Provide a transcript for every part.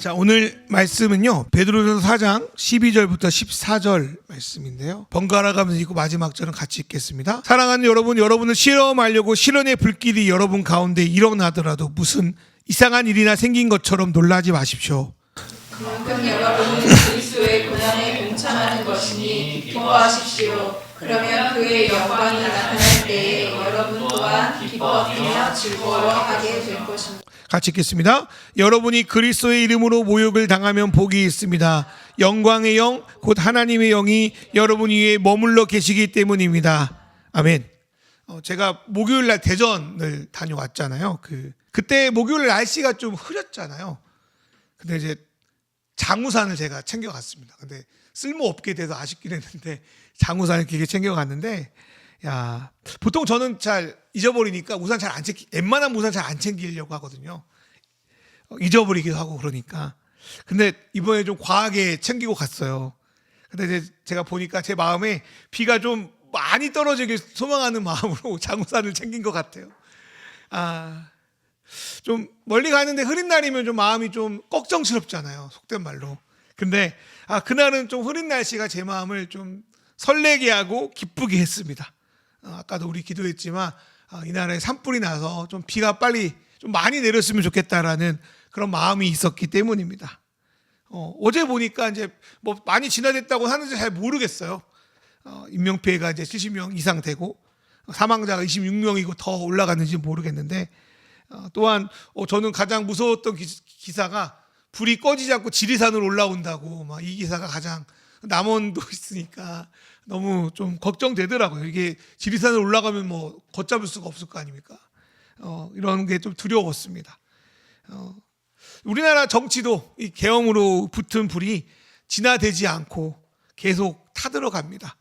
자, 오늘 말씀은요, 베드로전서 4장 12절부터 14절 말씀인데요. 번갈아 가면서 읽고 마지막 절은 같이 읽겠습니다. 사랑하는 여러분, 여러분을 시험하려고 시련의 불길이 여러분 가운데 일어나더라도 무슨 이상한 일이나 생긴 것처럼 놀라지 마십시오. 그만큼 여러분은 그리스도의 고난에 동참하는 것이니 기뻐하십시오. 그러면 그의 영광이 나타날 때에 여러분 또한 기뻐하며 즐거워하게 될 것입니다. 같이 읽겠습니다. 여러분이 그리스도의 이름으로 모욕을 당하면 복이 있습니다. 영광의 영, 곧 하나님의 영이 여러분 위에 머물러 계시기 때문입니다. 아멘. 제가 목요일 날 대전을 다녀왔잖아요. 그때 목요일 날씨가 좀 흐렸잖아요. 근데 이제 장우산을 제가 챙겨갔습니다. 근데 쓸모없게 돼서 아쉽긴 했는데 장우산을 길게 챙겨갔는데, 야, 보통 저는 잘 잊어버리니까 우산 잘 안 웬만한 우산 잘 안 챙기려고 하거든요. 잊어버리기도 하고 그러니까. 근데 이번에 좀 과하게 챙기고 갔어요. 근데 이제 제가 보니까 제 마음에 비가 좀 많이 떨어지길 소망하는 마음으로 장우산을 챙긴 것 같아요. 좀 멀리 가는데 흐린 날이면 좀 마음이 좀 걱정스럽잖아요, 속된 말로. 근데 그날은 좀 흐린 날씨가 제 마음을 좀 설레게 하고 기쁘게 했습니다. 아까도 우리 기도했지만 이날에 산불이 나서 좀 비가 빨리 좀 많이 내렸으면 좋겠다라는 그런 마음이 있었기 때문입니다. 어제 보니까 이제 뭐 많이 진화됐다고 하는지 잘 모르겠어요. 인명피해가 이제 70명 이상 되고 사망자가 26명이고 더 올라갔는지 모르겠는데, 또한 저는 가장 무서웠던 기사가 불이 꺼지지 않고 지리산으로 올라온다고, 막 이 기사가 가장, 남원도 있으니까 너무 좀 걱정되더라고요. 이게 지리산을 올라가면 뭐 걷잡을 수가 없을 거 아닙니까? 이런 게 좀 두려웠습니다. 우리나라 정치도 이 계엄으로 붙은 불이 진화되지 않고 계속 타들어갑니다.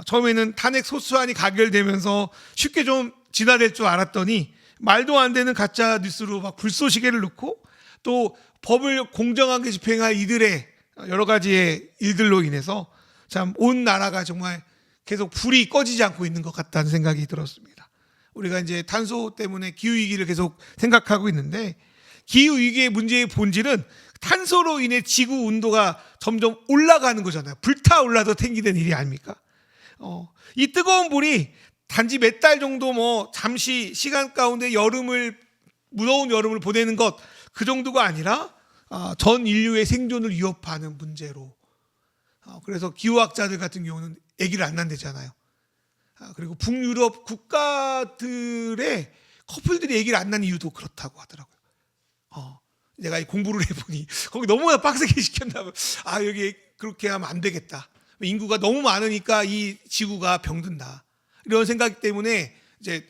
처음에는 탄핵 소추안이 가결되면서 쉽게 좀 진화될 줄 알았더니 말도 안 되는 가짜 뉴스로 막 불쏘시개를 넣고, 또 법을 공정하게 집행할 이들의 여러 가지의 일들로 인해서 참 온 나라가 정말 계속 불이 꺼지지 않고 있는 것 같다는 생각이 들었습니다. 우리가 이제 탄소 때문에 기후위기를 계속 생각하고 있는데, 기후위기의 문제의 본질은 탄소로 인해 지구 온도가 점점 올라가는 거잖아요. 불타올라도 생기는 일이 아닙니까? 이 뜨거운 불이 단지 몇 달 정도 뭐 잠시 시간 가운데 무더운 여름을 보내는 것, 그 정도가 아니라 전 인류의 생존을 위협하는 문제로, 그래서 기후학자들 같은 경우는 아기를 안 낳는다잖아요. 그리고 북유럽 국가들의 커플들이 아기를 안 낳는 이유도 그렇다고 하더라고요. 내가 공부를 해보니 거기 너무나 빡세게 시켰나 봐요. 여기 그렇게 하면 안 되겠다. 인구가 너무 많으니까 이 지구가 병든다. 이런 생각 때문에 이제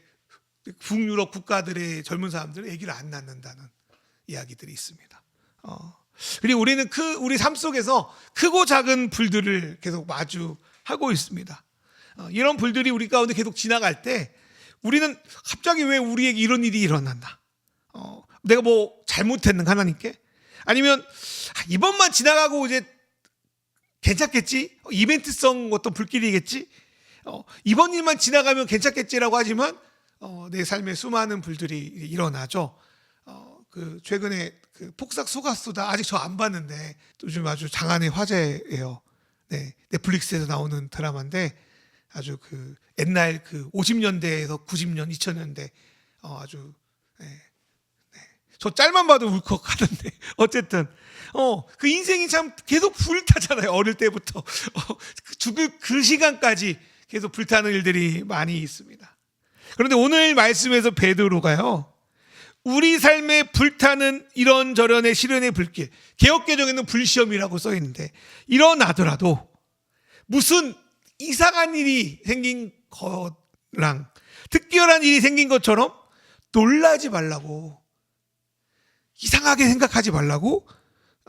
북유럽 국가들의 젊은 사람들은 아기를 안 낳는다는 이야기들이 있습니다. 그리고 우리는 우리 삶 속에서 크고 작은 불들을 계속 마주하고 있습니다. 이런 불들이 우리 가운데 계속 지나갈 때 우리는 갑자기 왜 우리에게 이런 일이 일어났나? 내가 뭐 잘못했는가 하나님께? 아니면 이번만 지나가고 이제 괜찮겠지? 이벤트성 어떤 불길이겠지? 이번 일만 지나가면 괜찮겠지라고 하지만 내 삶에 수많은 불들이 일어나죠. 최근에 폭삭 소가수다, 아직 저 안 봤는데 요즘 아주 장안의 화제예요. 네, 넷플릭스에서 나오는 드라마인데 아주 옛날 50년대에서 90년, 2000년대 아주 저 짤만 봐도 울컥하던데 어쨌든 그 인생이 참 계속 불타잖아요. 어릴 때부터 죽을 그 시간까지 계속 불타는 일들이 많이 있습니다. 그런데 오늘 말씀에서 베드로가요, 우리 삶에 불타는 이런저런의 시련의 불길, 개역개정에는 불시험이라고 써 있는데, 일어나더라도 무슨 이상한 일이 생긴 거랑 특별한 일이 생긴 것처럼 놀라지 말라고, 이상하게 생각하지 말라고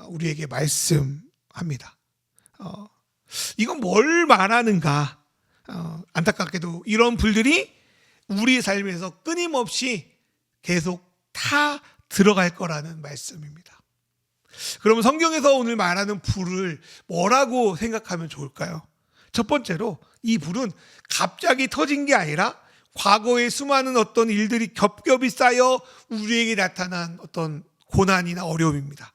우리에게 말씀합니다. 이건 뭘 말하는가? 안타깝게도 이런 불들이 우리 삶에서 끊임없이 계속 타 들어갈 거라는 말씀입니다. 그러면 성경에서 오늘 말하는 불을 뭐라고 생각하면 좋을까요? 첫 번째로 이 불은 갑자기 터진 게 아니라 과거의 수많은 어떤 일들이 겹겹이 쌓여 우리에게 나타난 어떤 고난이나 어려움입니다.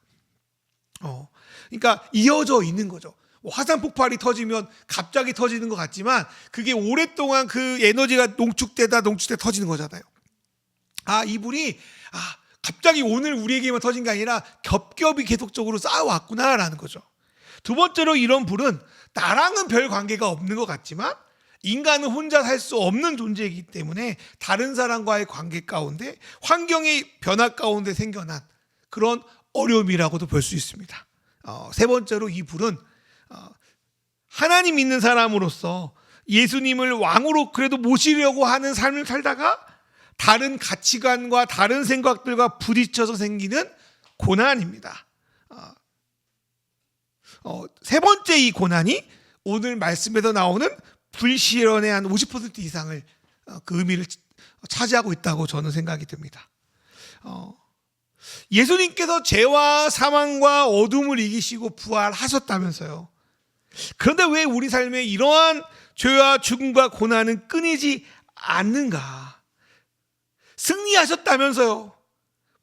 그러니까 이어져 있는 거죠. 화산 폭발이 터지면 갑자기 터지는 것 같지만 그게 오랫동안 그 에너지가 농축되다 터지는 거잖아요. 이 불이 갑자기 오늘 우리에게만 터진 게 아니라 겹겹이 계속적으로 쌓아왔구나라는 거죠. 두 번째로 이런 불은 나랑은 별 관계가 없는 것 같지만 인간은 혼자 살 수 없는 존재이기 때문에 다른 사람과의 관계 가운데 환경의 변화 가운데 생겨난 그런 어려움이라고도 볼 수 있습니다. 세 번째로 이 불은 하나님 믿는 사람으로서 예수님을 왕으로 그래도 모시려고 하는 삶을 살다가 다른 가치관과 다른 생각들과 부딪혀서 생기는 고난입니다. 세 번째 이 고난이 오늘 말씀에서 나오는 불실현의 한 50% 이상을 그 의미를 차지하고 있다고 저는 생각이 듭니다. 예수님께서 죄와 사망과 어둠을 이기시고 부활하셨다면서요. 그런데 왜 우리 삶에 이러한 죄와 죽음과 고난은 끊이지 않는가? 승리하셨다면서요.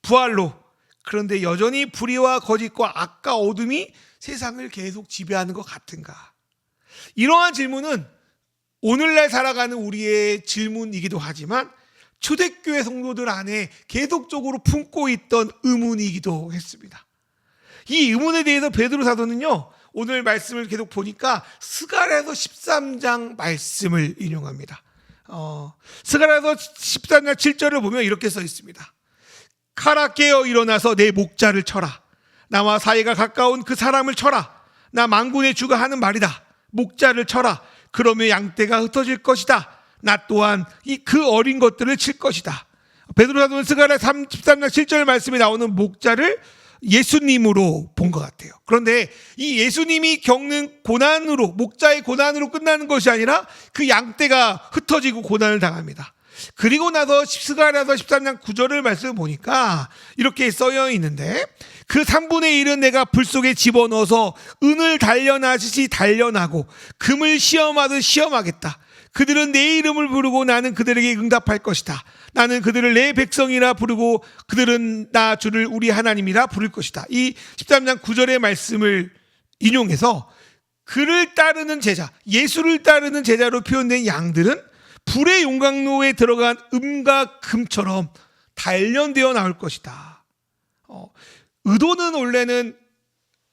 부활로. 그런데 여전히 불의와 거짓과 악과 어둠이 세상을 계속 지배하는 것 같은가? 이러한 질문은 오늘날 살아가는 우리의 질문이기도 하지만 초대교회 성도들 안에 계속적으로 품고 있던 의문이기도 했습니다. 이 의문에 대해서 베드로 사도는요, 오늘 말씀을 계속 보니까 스가랴서 13장 말씀을 인용합니다. 스가랴서 13장 7절을 보면 이렇게 써 있습니다. 칼아 깨어 일어나서 내 목자를 쳐라. 나와 사이가 가까운 그 사람을 쳐라. 나 만군의 주가 하는 말이다. 목자를 쳐라. 그러면 양떼가 흩어질 것이다. 나 또한 그 어린 것들을 칠 것이다. 베드로 사도는 스가랴 13장 7절 말씀에 나오는 목자를 예수님으로 본 것 같아요. 그런데 이 예수님이 겪는 고난으로, 목자의 고난으로 끝나는 것이 아니라 그 양떼가 흩어지고 고난을 당합니다. 그리고 나서 스가랴서 13장 9절을 말씀을 보니까 이렇게 써여 있는데, 그 3분의 1은 내가 불 속에 집어넣어서 은을 단련하듯이 단련하고 금을 시험하듯 시험하겠다. 그들은 내 이름을 부르고 나는 그들에게 응답할 것이다. 나는 그들을 내 백성이라 부르고 그들은 나 주를 우리 하나님이라 부를 것이다. 이 13장 9절의 말씀을 인용해서 그를 따르는 제자, 예수를 따르는 제자로 표현된 양들은 불의 용광로에 들어간 음과 금처럼 단련되어 나올 것이다. 의도는 원래는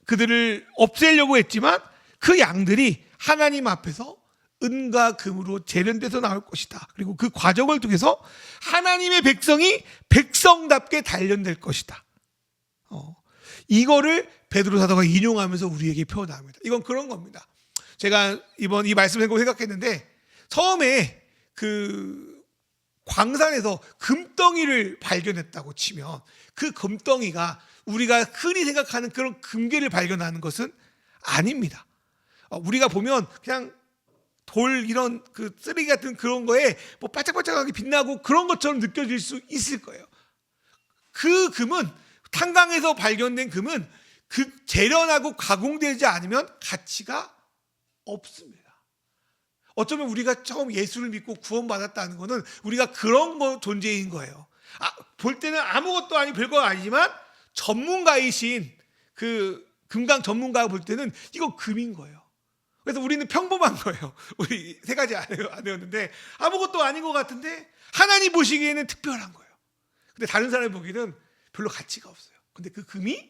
그들을 없애려고 했지만 그 양들이 하나님 앞에서 은과 금으로 재련돼서 나올 것이다. 그리고 그 과정을 통해서 하나님의 백성이 백성답게 단련될 것이다. 이거를 베드로 사도가 인용하면서 우리에게 표현합니다. 이건 그런 겁니다. 제가 이번 이 말씀을 생각했는데, 처음에 그 광산에서 금덩이를 발견했다고 치면 그 금덩이가 우리가 흔히 생각하는 그런 금괴를 발견하는 것은 아닙니다. 우리가 보면 그냥 돌 이런 그 쓰레기 같은 그런 거에 뭐 반짝반짝하게 빛나고 그런 것처럼 느껴질 수 있을 거예요. 그 금은, 탄광에서 발견된 금은 그 재련하고 가공되지 않으면 가치가 없습니다. 어쩌면 우리가 처음 예수를 믿고 구원받았다는 것은 우리가 그런 거 존재인 거예요. 볼 때는 아무것도 아닌 별거 아니지만 전문가이신 그 금강 전문가가 볼 때는 이거 금인 거예요. 그래서 우리는 평범한 거예요. 우리 세 가지 안 외웠는데 아무것도 아닌 것 같은데 하나님 보시기에는 특별한 거예요. 근데 다른 사람이 보기에는 별로 가치가 없어요. 근데 그 금이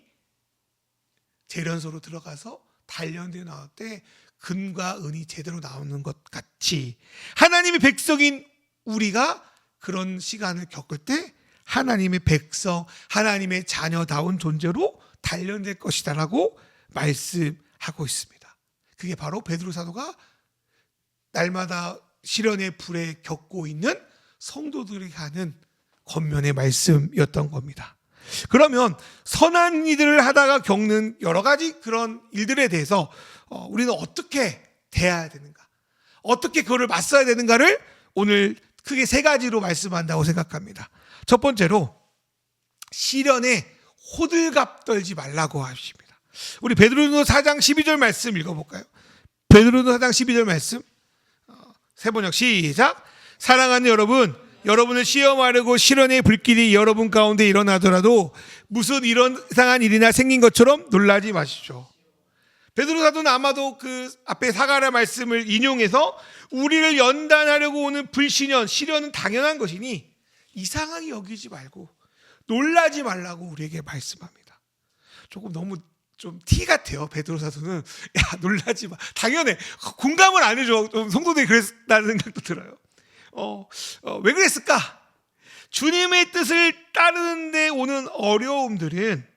재련소로 들어가서 단련되어 나올 때 금과 은이 제대로 나오는 것 같이 하나님의 백성인 우리가 그런 시간을 겪을 때 하나님의 백성, 하나님의 자녀다운 존재로 단련될 것이다라고 말씀하고 있습니다. 그게 바로 베드로 사도가 날마다 시련의 불에 겪고 있는 성도들이 하는 권면의 말씀이었던 겁니다. 그러면 선한 일들을 하다가 겪는 여러 가지 그런 일들에 대해서 우리는 어떻게 대해야 되는가, 어떻게 그거를 맞서야 되는가를 오늘 크게 세 가지로 말씀한다고 생각합니다. 첫 번째로 시련에 호들갑 떨지 말라고 하십니다. 우리 베드로전서 4장 12절 말씀 읽어볼까요? 베드로전서 4장 12절 말씀, 세 번역 시작. 사랑하는 여러분, 여러분을 시험하려고 시련의 불길이 여러분 가운데 일어나더라도 무슨 이런 이상한 일이나 생긴 것처럼 놀라지 마십시오. 베드로 사도는 아마도 그 앞에 사가랴 말씀을 인용해서 우리를 연단하려고 오는 불시련, 시련은 당연한 것이니 이상하게 여기지 말고 놀라지 말라고 우리에게 말씀합니다. 조금 너무 좀 티 같아요. 베드로 사도는 야 놀라지 마. 당연해. 공감을 안 해줘. 좀 성도들이 그랬다는 생각도 들어요. 왜 그랬을까? 주님의 뜻을 따르는데 오는 어려움들은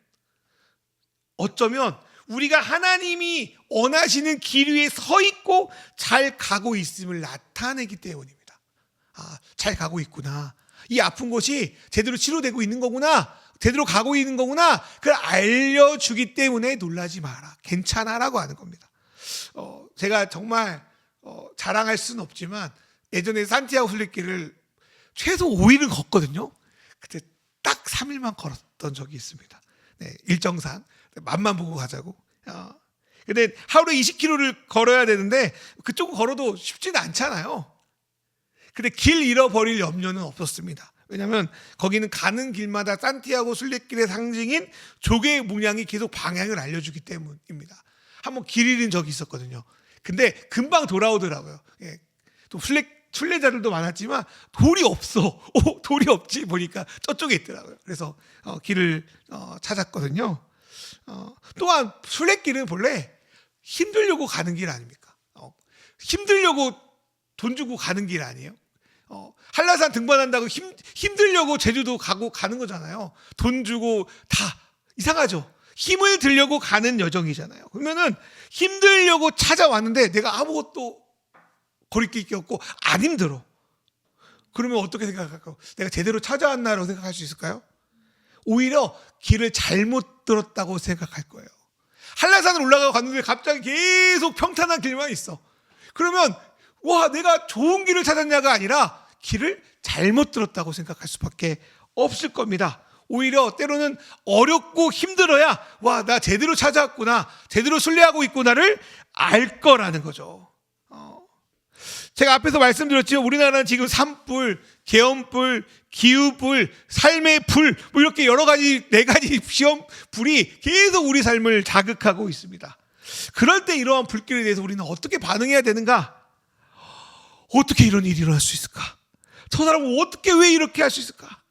어쩌면 우리가 하나님이 원하시는 길 위에 서 있고 잘 가고 있음을 나타내기 때문입니다. 잘 가고 있구나. 이 아픈 것이 제대로 치료되고 있는 거구나. 제대로 가고 있는 거구나. 그걸 알려주기 때문에 놀라지 마라. 괜찮아라고 하는 겁니다. 제가 정말 자랑할 수는 없지만 예전에 산티아고 순례길을 최소 5일은 걷거든요. 그때 딱 3일만 걸었던 적이 있습니다. 네, 일정상 맛만 보고 가자고. 근데 하루에 20km를 걸어야 되는데 그쪽은 걸어도 쉽지는 않잖아요. 근데 길 잃어버릴 염려는 없었습니다. 왜냐하면 거기는 가는 길마다 산티아고 순례길의 상징인 조개의 문양이 계속 방향을 알려주기 때문입니다. 한번 길 잃은 적이 있었거든요. 근데 금방 돌아오더라고요. 예. 또 순례자들도 많았지만 돌이 없어. 돌이 없지 보니까 저쪽에 있더라고요. 그래서 길을 찾았거든요. 또한 순례길은 본래 힘들려고 가는 길 아닙니까? 힘들려고 돈 주고 가는 길 아니에요? 한라산 등반한다고 힘들려고 제주도 가는 거잖아요. 돈 주고 다 이상하죠. 힘을 들려고 가는 여정이잖아요. 그러면은 힘들려고 찾아왔는데 내가 아무것도 거리낄 게 없고 안 힘들어. 그러면 어떻게 생각할까요? 내가 제대로 찾아왔나라고 생각할 수 있을까요? 오히려 길을 잘못 들었다고 생각할 거예요. 한라산을 올라가고 갔는데 갑자기 계속 평탄한 길만 있어. 그러면 와 내가 좋은 길을 찾았냐가 아니라 길을 잘못 들었다고 생각할 수밖에 없을 겁니다. 오히려 때로는 어렵고 힘들어야 와 나 제대로 찾아왔구나, 제대로 순례하고 있구나를 알 거라는 거죠. 제가 앞에서 말씀드렸죠. 우리나라는 지금 산불, 계엄불, 기후불, 삶의 불, 뭐 이렇게 여러 가지 4가지 시험 불이 계속 우리 삶을 자극하고 있습니다. 그럴 때 이러한 불길에 대해서 우리는 어떻게 반응해야 되는가? 어떻게 이런 일이 일어날 수 있을까? 저 사람은 어떻게 왜 이렇게 할 수 있을까?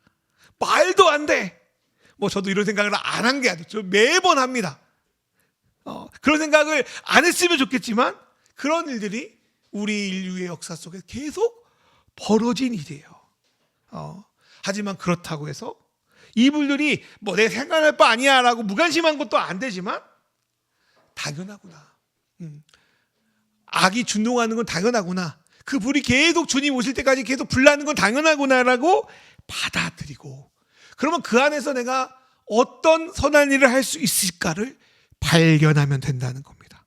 말도 안 돼. 뭐 저도 이런 생각을 안 한 게 아니죠. 매번 합니다. 그런 생각을 안 했으면 좋겠지만 그런 일들이 우리 인류의 역사 속에 계속 벌어진 일이에요. 하지만 그렇다고 해서 이분들이 뭐 내 생각할 바 아니야 라고 무관심한 것도 안 되지만 당연하구나. 악이 준동하는 건 당연하구나. 그 불이 계속 주님 오실 때까지 계속 불나는 건 당연하구나라고 받아들이고 그러면 그 안에서 내가 어떤 선한 일을 할 수 있을까를 발견하면 된다는 겁니다.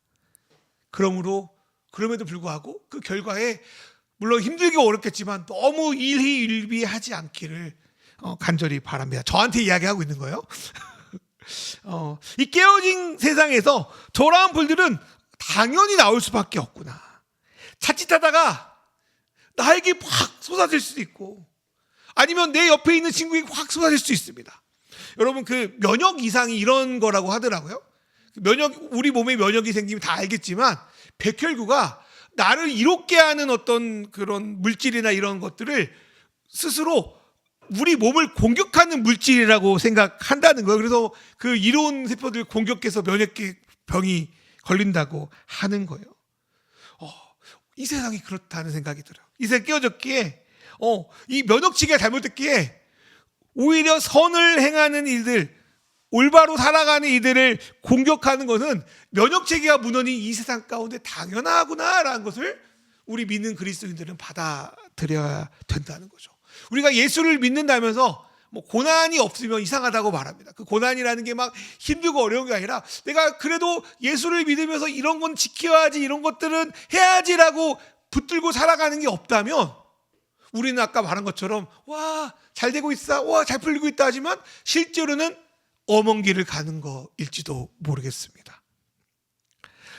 그럼에도 불구하고 그 결과에 물론 힘들게 어렵겠지만 너무 일희일비하지 않기를 간절히 바랍니다. 저한테 이야기하고 있는 거예요. 이 깨어진 세상에서 저러한 불들은 당연히 나올 수밖에 없구나. 자칫하다가 나에게 확 쏟아질 수도 있고 아니면 내 옆에 있는 친구에게 확 쏟아질 수 있습니다. 여러분 그 면역 이상이 이런 거라고 하더라고요. 우리 몸에 면역이 생기면 다 알겠지만 백혈구가 나를 이롭게 하는 어떤 그런 물질이나 이런 것들을 스스로 우리 몸을 공격하는 물질이라고 생각한다는 거예요. 그래서 그 이로운 세포들 공격해서 면역병이 걸린다고 하는 거예요. 이 세상이 그렇다는 생각이 들어요. 이 세상이 깨어졌기에 이 면역치기가 잘못됐기에 오히려 선을 행하는 이들, 올바로 살아가는 이들을 공격하는 것은 면역체계가 무너진 이 세상 가운데 당연하구나라는 것을 우리 믿는 그리스도인들은 받아들여야 된다는 거죠. 우리가 예수를 믿는다면서 뭐 고난이 없으면 이상하다고 말합니다. 그 고난이라는 게 막 힘들고 어려운 게 아니라 내가 그래도 예수를 믿으면서 이런 건 지켜야지, 이런 것들은 해야지라고 붙들고 살아가는 게 없다면 우리는 아까 말한 것처럼 와, 잘 되고 있어, 와, 잘 풀리고 있다 하지만 실제로는 엄한 길을 가는 거일지도 모르겠습니다.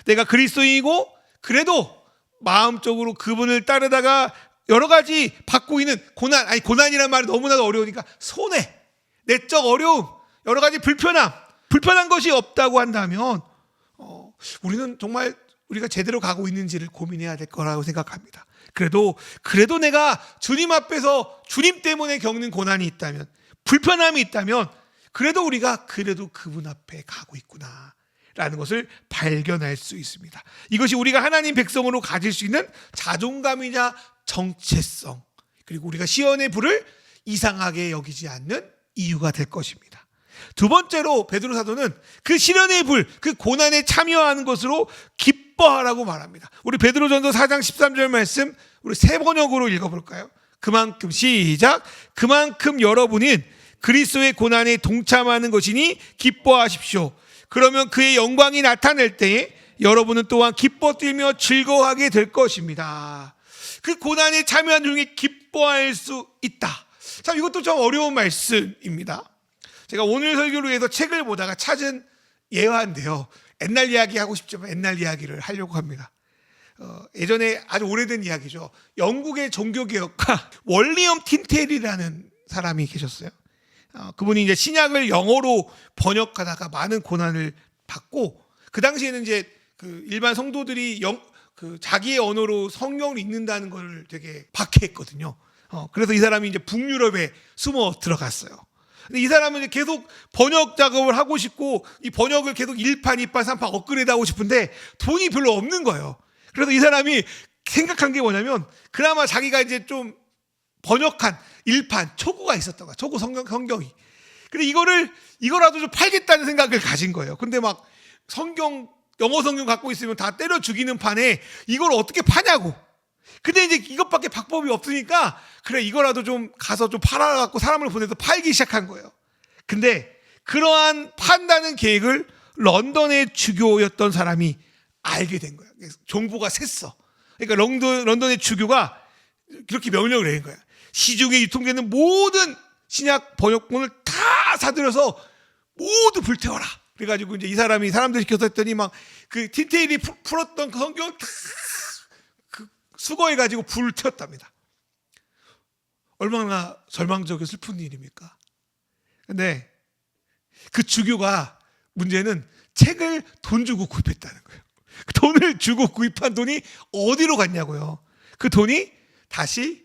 내가 그리스도인이고 그래도 마음적으로 그분을 따르다가 여러 가지 받고 있는 고난, 아니 고난이라는 말이 너무나도 어려우니까 손해, 내적 어려움, 여러 가지 불편한 것이 없다고 한다면 우리는 정말 우리가 제대로 가고 있는지를 고민해야 될 거라고 생각합니다. 그래도 내가 주님 앞에서 주님 때문에 겪는 고난이 있다면, 불편함이 있다면, 그래도 우리가 그분 앞에 가고 있구나 라는 것을 발견할 수 있습니다. 이것이 우리가 하나님 백성으로 가질 수 있는 자존감이자 정체성, 그리고 우리가 시온의 불을 이상하게 여기지 않는 이유가 될 것입니다. 두 번째로 베드로 사도는 그 시련의 불, 그 고난에 참여하는 것으로 기뻐하라고 말합니다. 우리 베드로전서 4장 13절 말씀 우리 세 번역으로 읽어볼까요? 그만큼 시작. 그만큼 여러분은 그리스도의 고난에 동참하는 것이니 기뻐하십시오. 그러면 그의 영광이 나타날 때에 여러분은 또한 기뻐 뛰며 즐거워하게 될 것입니다. 그 고난에 참여하는 중에 기뻐할 수 있다. 참 이것도 좀 어려운 말씀입니다. 제가 오늘 설교를 위해서 책을 보다가 찾은 예화인데요. 옛날 이야기 하고 싶지만 옛날 이야기를 하려고 합니다. 예전에 아주 오래된 이야기죠. 영국의 종교개혁가 월리엄 틴텔이라는 사람이 계셨어요. 그분이 이제 신약을 영어로 번역하다가 많은 고난을 받고, 그 당시에는 이제 그 일반 성도들이 자기의 언어로 성경을 읽는다는 걸 되게 박해했거든요. 그래서 이 사람이 이제 북유럽에 숨어 들어갔어요. 근데 이 사람은 계속 번역 작업을 하고 싶고, 이 번역을 계속 1판, 2판, 3판 업그레이드 하고 싶은데 돈이 별로 없는 거예요. 그래서 이 사람이 생각한 게 뭐냐면, 그나마 자기가 이제 좀 번역한 1판 초고가 있었던 거야. 초고 성경이. 근데 이거라도 좀 팔겠다는 생각을 가진 거예요. 근데 막 영어 성경 갖고 있으면 다 때려 죽이는 판에 이걸 어떻게 파냐고. 근데 이제 이것밖에 방법이 없으니까, 그래 이거라도 좀 가서 좀 팔아갖고 사람을 보내서 팔기 시작한 거예요. 근데 그러한 판다는 계획을 런던의 주교였던 사람이 알게 된 거예요. 정보가 샜어. 그러니까 런던의 주교가 그렇게 명령을 내린 거야. 시중에 유통되는 모든 신약 번역본을 다 사들여서 모두 불태워라. 그래가지고 이제 이 사람이 사람들 시켜서 했더니 막 그 틴테일이 풀었던 그 성경을 다 수거해가지고 불을 태웠답니다. 얼마나 절망적이고 슬픈 일입니까? 근데 그 주교가 문제는 책을 돈 주고 구입했다는 거예요. 그 돈을 주고 구입한 돈이 어디로 갔냐고요. 그 돈이 다시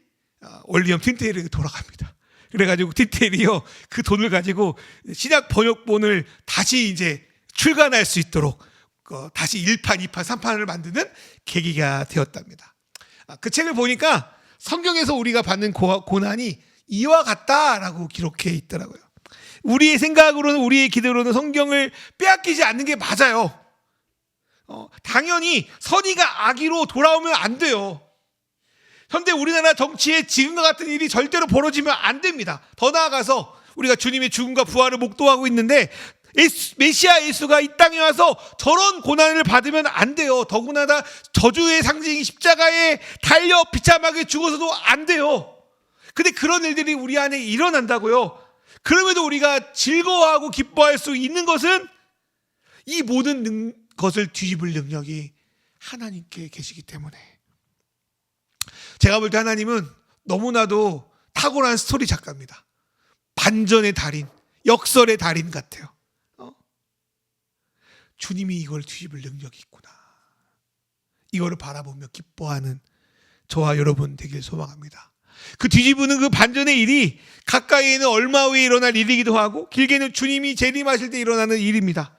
월리엄 틴테일에게 돌아갑니다. 그래가지고 틴테일이요, 그 돈을 가지고 신약 번역본을 다시 이제 출간할 수 있도록 다시 1판, 2판, 3판을 만드는 계기가 되었답니다. 그 책을 보니까 성경에서 우리가 받는 고난이 이와 같다라고 기록해 있더라고요. 우리의 생각으로는, 우리의 기대로는 성경을 빼앗기지 않는 게 맞아요. 당연히 선의가 악의로 돌아오면 안 돼요. 현대 우리나라 정치에 지금과 같은 일이 절대로 벌어지면 안 됩니다. 더 나아가서 우리가 주님의 죽음과 부활을 목도하고 있는데 메시아 예수가 이 땅에 와서 저런 고난을 받으면 안 돼요. 더구나 저주의 상징이 십자가에 달려 비참하게 죽어서도 안 돼요. 근데 그런 일들이 우리 안에 일어난다고요. 그럼에도 우리가 즐거워하고 기뻐할 수 있는 것은 이 모든 것을 뒤집을 능력이 하나님께 계시기 때문에. 제가 볼 때 하나님은 너무나도 탁월한 스토리 작가입니다. 반전의 달인, 역설의 달인 같아요. 주님이 이걸 뒤집을 능력이 있구나. 이거를 바라보며 기뻐하는 저와 여러분 되길 소망합니다. 그 뒤집는 그 반전의 일이 가까이에는 얼마 후에 일어날 일이기도 하고, 길게는 주님이 재림하실 때 일어나는 일입니다.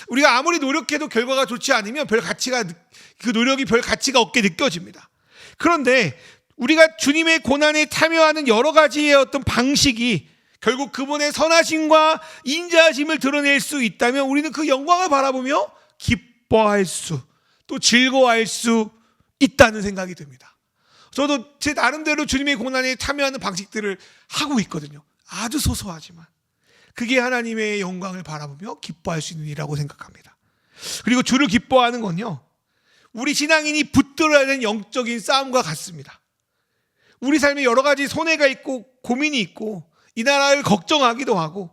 우리가 아무리 노력해도 결과가 좋지 않으면 그 노력이 별 가치가 없게 느껴집니다. 그런데 우리가 주님의 고난에 참여하는 여러 가지의 어떤 방식이 결국 그분의 선하심과 인자하심을 드러낼 수 있다면, 우리는 그 영광을 바라보며 기뻐할 수, 또 즐거워할 수 있다는 생각이 듭니다. 저도 제 나름대로 주님의 고난에 참여하는 방식들을 하고 있거든요. 아주 소소하지만 그게 하나님의 영광을 바라보며 기뻐할 수 있는 일이라고 생각합니다. 그리고 주를 기뻐하는 건요, 우리 신앙인이 붙들어야 되는 영적인 싸움과 같습니다. 우리 삶에 여러 가지 손해가 있고 고민이 있고 이 나라를 걱정하기도 하고,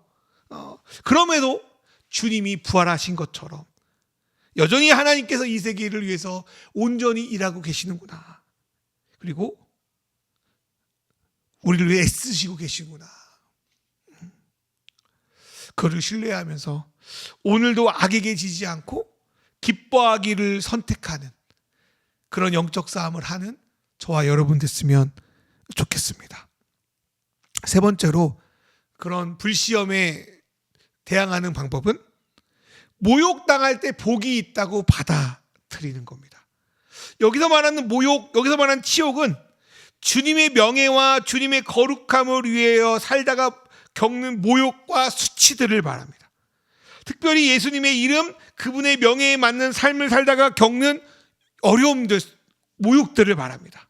그럼에도 주님이 부활하신 것처럼 여전히 하나님께서 이 세계를 위해서 온전히 일하고 계시는구나. 그리고 우리를 위해 애쓰시고 계시구나. 그를 신뢰하면서 오늘도 악에게 지지 않고 기뻐하기를 선택하는 그런 영적 싸움을 하는 저와 여러분 됐으면 좋겠습니다. 세 번째로 그런 불시험에 대항하는 방법은 모욕당할 때 복이 있다고 받아들이는 겁니다. 여기서 말하는 모욕, 여기서 말하는 치욕은 주님의 명예와 주님의 거룩함을 위하여 살다가 겪는 모욕과 수치들을 말합니다. 특별히 예수님의 이름, 그분의 명예에 맞는 삶을 살다가 겪는 어려움들, 모욕들을 말합니다.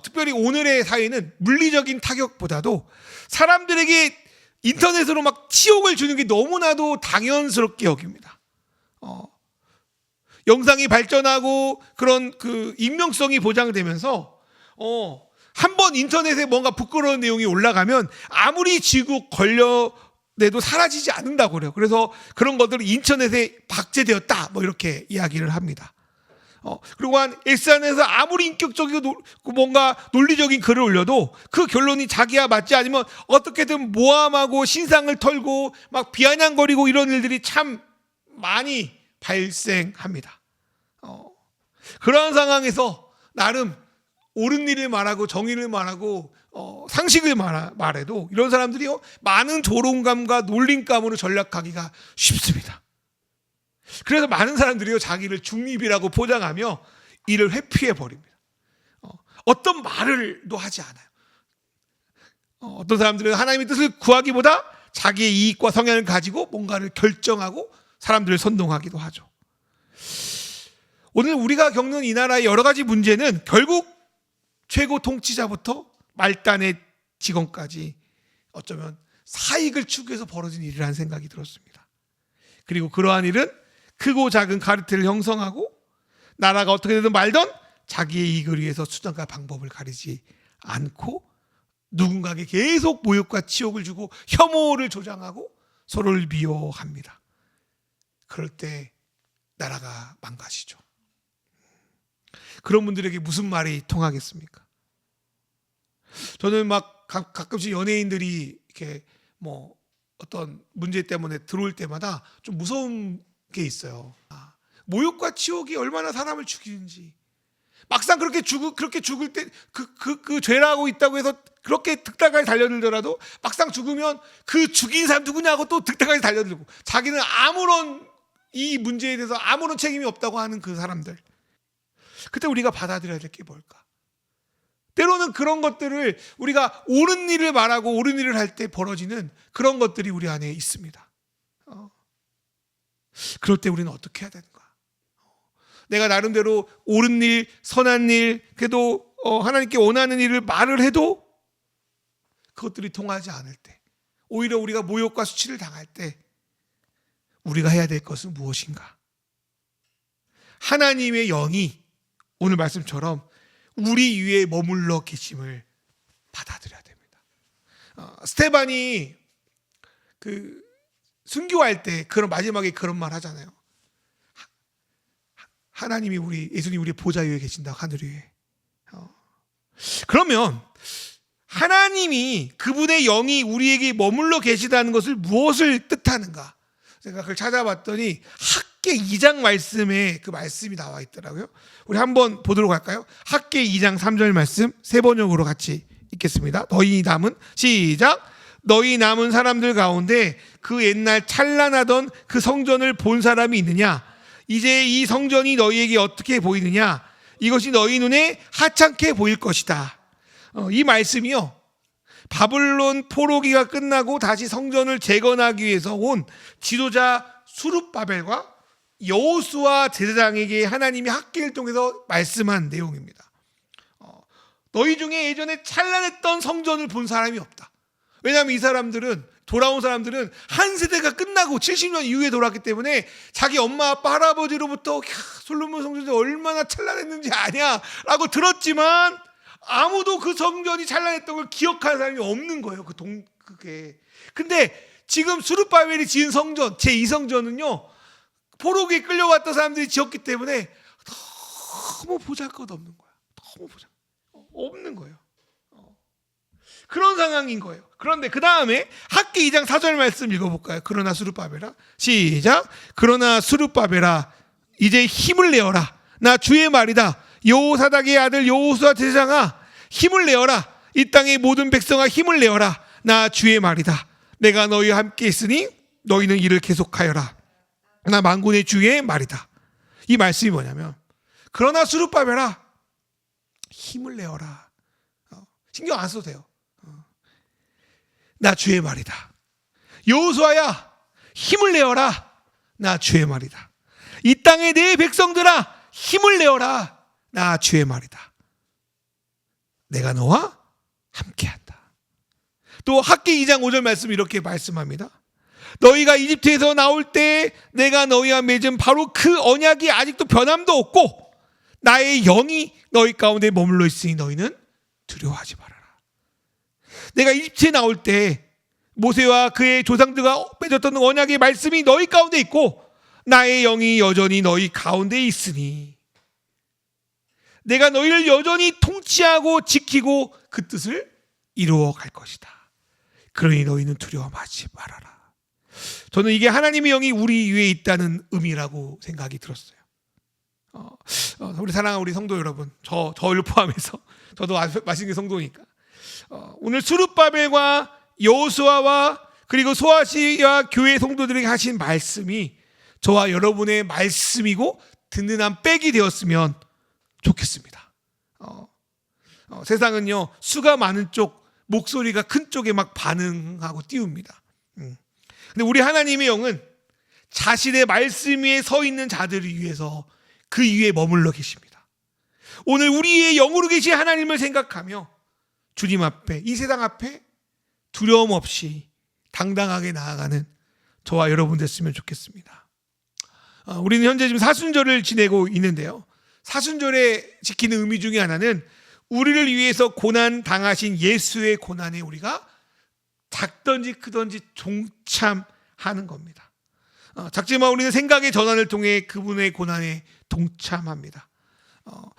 특별히 오늘의 사회는 물리적인 타격보다도 사람들에게 인터넷으로 막 치욕을 주는 게 너무나도 당연스럽게 여깁니다. 영상이 발전하고 그런 그 익명성이 보장되면서 한번 인터넷에 뭔가 부끄러운 내용이 올라가면 아무리 쥐고 걸려내도 사라지지 않는다고 그래요. 그래서 그런 것들은 인터넷에 박제되었다 뭐 이렇게 이야기를 합니다. 그리고 SNS에서 아무리 인격적이고 뭔가 논리적인 글을 올려도 그 결론이 자기와 맞지 않으면 어떻게든 모함하고 신상을 털고 막 비아냥거리고 이런 일들이 참 많이 발생합니다. 그러한 상황에서 나름 옳은 일을 말하고 정의를 말하고 상식을 말해도 이런 사람들이요 많은 조롱감과 놀림감으로 전락하기가 쉽습니다. 그래서 많은 사람들이요 자기를 중립이라고 포장하며 이를 회피해 버립니다. 어떤 말을도 하지 않아요. 어떤 사람들은 하나님의 뜻을 구하기보다 자기의 이익과 성향을 가지고 뭔가를 결정하고 사람들을 선동하기도 하죠. 오늘 우리가 겪는 이 나라의 여러 가지 문제는 결국 최고 통치자부터 말단의 직원까지 어쩌면 사익을 추구해서 벌어진 일이라는 생각이 들었습니다. 그리고 그러한 일은 크고 작은 카르텔을 형성하고 나라가 어떻게 되든 말든 자기의 이익을 위해서 수단과 방법을 가리지 않고 누군가에게 계속 모욕과 치욕을 주고 혐오를 조장하고 서로를 미워합니다. 그럴 때 나라가 망가지죠. 그런 분들에게 무슨 말이 통하겠습니까? 저는 막 가끔씩 연예인들이 이렇게 뭐 어떤 문제 때문에 들어올 때마다 좀 무서운 게 있어요. 모욕과 치욕이 얼마나 사람을 죽이는지. 막상 그렇게 죽을 때 그 죄라고 있다고 해서 그렇게 득달까지 달려들더라도 막상 죽으면 그 죽인 사람 누구냐고 또 득달까지 달려들고 자기는 아무런 이 문제에 대해서 아무런 책임이 없다고 하는 그 사람들. 그때 우리가 받아들여야 될 게 뭘까? 때로는 그런 것들을 우리가 옳은 일을 말하고 옳은 일을 할 때 벌어지는 그런 것들이 우리 안에 있습니다. 그럴 때 우리는 어떻게 해야 되는가? 내가 나름대로 옳은 일, 선한 일, 그래도 하나님께 원하는 일을 말을 해도 그것들이 통하지 않을 때, 오히려 우리가 모욕과 수치를 당할 때 우리가 해야 될 것은 무엇인가? 하나님의 영이 오늘 말씀처럼 우리 위에 머물러 계심을 받아들여야 됩니다. 스테반이 그 순교할 때 그런 마지막에 그런 말 하잖아요. 하나님이 예수님 우리 보좌 위에 계신다, 하늘 위에. 그러면 하나님이 그분의 영이 우리에게 머물러 계시다는 것을 무엇을 뜻하는가? 제가 그걸 찾아봤더니 학개 2장 말씀에 그 말씀이 나와 있더라고요. 우리 한번 보도록 할까요? 학개 2장 3절 말씀 세 번역으로 같이 읽겠습니다. 너희 남은 시작. 너희 남은 사람들 가운데 그 옛날 찬란하던 그 성전을 본 사람이 있느냐? 이제 이 성전이 너희에게 어떻게 보이느냐? 이것이 너희 눈에 하찮게 보일 것이다. 이 말씀이요, 바벨론 포로기가 끝나고 다시 성전을 재건하기 위해서 온 지도자 수룹바벨과 여호수아 제사장에게 하나님이 학기를 통해서 말씀한 내용입니다. 너희 중에 예전에 찬란했던 성전을 본 사람이 없다. 왜냐하면 이 사람들은, 돌아온 사람들은 한 세대가 끝나고 70년 이후에 돌아왔기 때문에 자기 엄마 아빠 할아버지로부터 솔로몬 성전이 얼마나 찬란했는지 아냐라고 들었지만 아무도 그 성전이 찬란했던 걸 기억하는 사람이 없는 거예요. 그게. 근데 지금 수룹바벨이 지은 성전, 제2성전은요 포로기에 끌려왔던 사람들이 지었기 때문에 너무 보잘것없는 거야. 너무 보잘것. 없는 거예요. 그런 상황인 거예요. 그런데 그 다음에 학기 2장 4절 말씀 읽어볼까요? 그러나 스룹바벨아, 시작. 그러나 스룹바벨아, 이제 힘을 내어라. 나 주의 말이다. 여호사닥의 아들 여호수아 제사장아, 힘을 내어라. 이 땅의 모든 백성아, 힘을 내어라. 나 주의 말이다. 내가 너희와 함께 있으니 너희는 이를 계속하여라. 나 만군의 주의 말이다. 이 말씀이 뭐냐면, 그러나 스룹바벨아, 힘을 내어라. 신경 안 써도 돼요. 나 주의 말이다. 여호수아야, 힘을 내어라. 나 주의 말이다. 이 땅의 내 백성들아, 힘을 내어라. 나 주의 말이다. 내가 너와 함께한다. 또 학기 2장 5절 말씀 이렇게 말씀합니다. 너희가 이집트에서 나올 때 내가 너희와 맺은 바로 그 언약이 아직도 변함도 없고 나의 영이 너희 가운데 머물러 있으니 너희는 두려워하지 말아라. 내가 이집트에 나올 때 모세와 그의 조상들과 맺었던 언약의 말씀이 너희 가운데 있고 나의 영이 여전히 너희 가운데 있으니 내가 너희를 여전히 통치하고 지키고 그 뜻을 이루어 갈 것이다. 그러니 너희는 두려워하지 말아라. 저는 이게 하나님의 영이 우리 위에 있다는 의미라고 생각이 들었어요. 우리 사랑하는 우리 성도 여러분, 저를 포함해서 저도 맛있는 성도니까 오늘 스룹바벨과 여호수아와 그리고 소아시아 교회 성도들에게 하신 말씀이 저와 여러분의 말씀이고 든든한 백이 되었으면 좋겠습니다. 세상은요, 수가 많은 쪽, 목소리가 큰 쪽에 막 반응하고 띄웁니다. 근데 우리 하나님의 영은 자신의 말씀 위에 서 있는 자들을 위해서 그 위에 머물러 계십니다. 오늘 우리의 영으로 계신 하나님을 생각하며 주님 앞에, 이 세상 앞에 두려움 없이 당당하게 나아가는 저와 여러분 됐으면 좋겠습니다. 우리는 현재 지금 사순절을 지내고 있는데요. 사순절에 지키는 의미 중에 하나는 우리를 위해서 고난 당하신 예수의 고난에 우리가 작든지 크든지 동참하는 겁니다. 작지만 우리는 생각의 전환을 통해 그분의 고난에 동참합니다.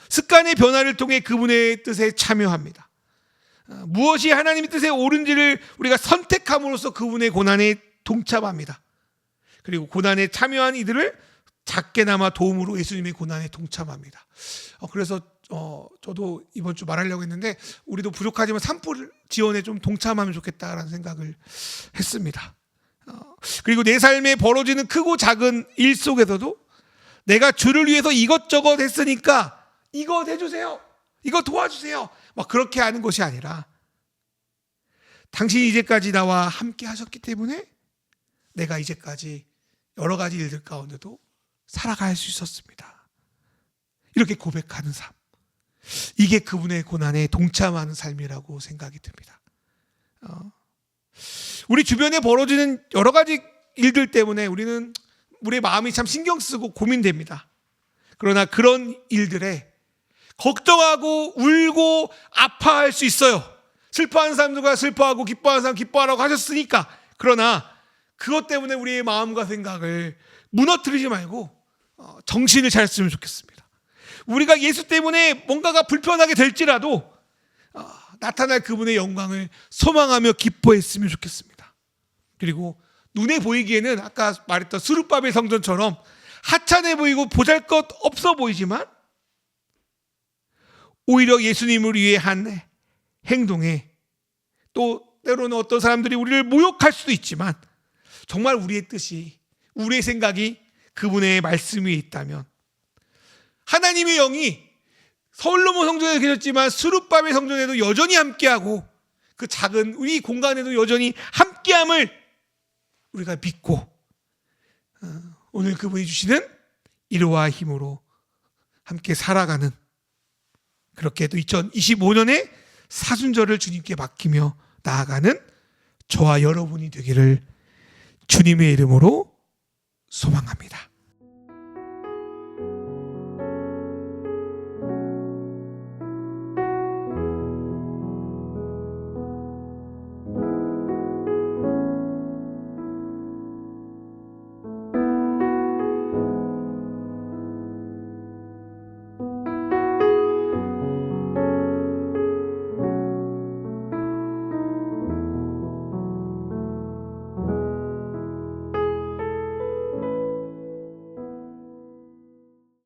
습관의 변화를 통해 그분의 뜻에 참여합니다. 무엇이 하나님의 뜻에 옳은지를 우리가 선택함으로써 그분의 고난에 동참합니다. 그리고 고난에 참여한 이들을 작게나마 도움으로 예수님의 고난에 동참합니다. 그래서 저도 이번 주 말하려고 했는데 우리도 부족하지만 산불 지원에 좀 동참하면 좋겠다라는 생각을 했습니다. 그리고 내 삶에 벌어지는 크고 작은 일 속에서도 내가 주를 위해서 이것저것 했으니까 이것 해주세요, 이거 도와주세요, 막 그렇게 하는 것이 아니라 당신이 이제까지 나와 함께 하셨기 때문에 내가 이제까지 여러 가지 일들 가운데도 살아갈 수 있었습니다. 이렇게 고백하는 삶, 이게 그분의 고난에 동참하는 삶이라고 생각이 듭니다. 우리 주변에 벌어지는 여러 가지 일들 때문에 우리의 마음이 참 신경 쓰고 고민됩니다. 그러나 그런 일들에 걱정하고 울고 아파할 수 있어요. 슬퍼하는 사람들과 슬퍼하고 기뻐하는 사람 기뻐하라고 하셨으니까. 그러나 그것 때문에 우리의 마음과 생각을 무너뜨리지 말고 정신을 차렸으면 좋겠습니다. 우리가 예수 때문에 뭔가가 불편하게 될지라도 나타날 그분의 영광을 소망하며 기뻐했으면 좋겠습니다. 그리고 눈에 보이기에는 아까 말했던 스룹바벨 성전처럼 하찮아 보이고 보잘것 없어 보이지만 오히려 예수님을 위해 한 행동에, 또 때로는 어떤 사람들이 우리를 모욕할 수도 있지만 정말 우리의 뜻이, 우리의 생각이 그분의 말씀 위에 있다면 하나님의 영이 솔로몬 성전에 계셨지만 스룹바벨 성전에도 여전히 함께하고 그 작은 우리 공간에도 여전히 함께함을 우리가 믿고 오늘 그분이 주시는 이로와 힘으로 함께 살아가는, 그렇게 또 2025년에 사순절을 주님께 맡기며 나아가는 저와 여러분이 되기를 주님의 이름으로 소망합니다.